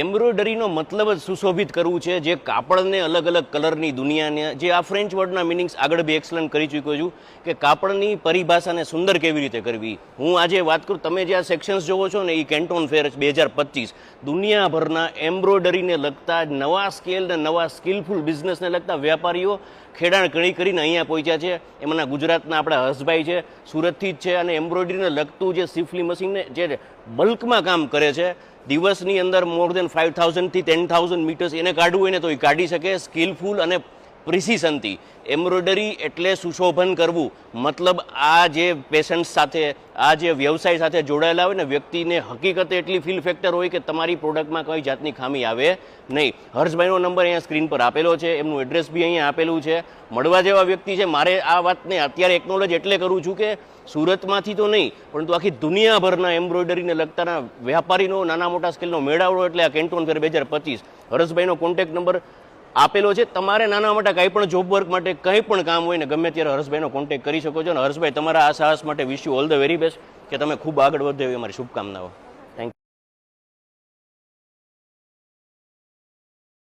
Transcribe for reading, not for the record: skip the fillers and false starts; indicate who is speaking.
Speaker 1: એમ્બ્રોઇડરીનો મતલબ જ સુશોભિત કરવું છે, જે કાપડને અલગ અલગ કલરની દુનિયાને જે આ ફ્રેન્ચ વર્ડના મિનિંગ્સ આગળ બી એક્સપ્લેન કરી ચૂક્યો છું કે કાપડની પરિભાષાને સુંદર કેવી રીતે કરવી. હું આજે વાત કરું, તમે જે આ સેક્શન્સ જોવો છો ને એ કેન્ટોન ફેર 2025 દુનિયાભરના એમ્બ્રોઇડરીને લગતા નવા સ્કેલ ને નવા સ્કિલફુલ બિઝનેસને લગતા વેપારીઓ ખેડાણ કરીને અહીંયા પહોંચ્યા છે. એમાંના ગુજરાતના આપણા હર્ષભાઈ છે, સુરતથી જ છે, અને એમ્બ્રોઇડરીને લગતું જે સિફલી મશીનને જે બલ્કમાં કામ કરે છે, દિવસની અંદર મોર દેન 5000 થી 10,000 મીટર્સ એને કાઢવું હોય ને તો એ કાઢી શકે સ્કિલફુલ અને પ્રિસિશનથી. એમ્બ્રોઇડરી એટલે સુશોભન કરવું, મતલબ આ જે પેશન્ટ સાથે આ જે વ્યવસાય સાથે જોડાયેલા હોય ને વ્યક્તિને હકીકતે એટલી ફીલ ફેક્ટર હોય કે તમારી પ્રોડક્ટમાં કોઈ જાતની ખામી આવે નહીં. હર્ષભાઈનો નંબર અહીંયા સ્ક્રીન પર આપેલો છે, એમનું એડ્રેસ બી અહીંયા આપેલું છે. મળવા જેવા વ્યક્તિ છે. મારે આ વાતને અત્યારે એકનોલેજ એટલે કરું છું કે સુરતમાંથી તો નહીં પરંતુ આખી દુનિયાભરના એમ્બ્રોઇડરીને લગતાના વેપારીનો નાના મોટા સ્કેલનો મેળાવડો એટલે આ કેન્ટોન ફેર 2025. હર્ષભાઈનો કોન્ટેક્ટ નંબર આપેલો છે. તમારે નાના મોટા કંઈ પણ જોબ વર્ક માટે કંઈ પણ કામ હોય ને ગમે ત્યારે હર્ષભાઈનો કોન્ટેક્ટ કરી શકો છો. અને હર્ષભાઈ, તમારા આ સાહસ માટે wish you all the very best, કે તમે ખૂબ આગળ વધો એવી અમારી શુભકામનાઓ.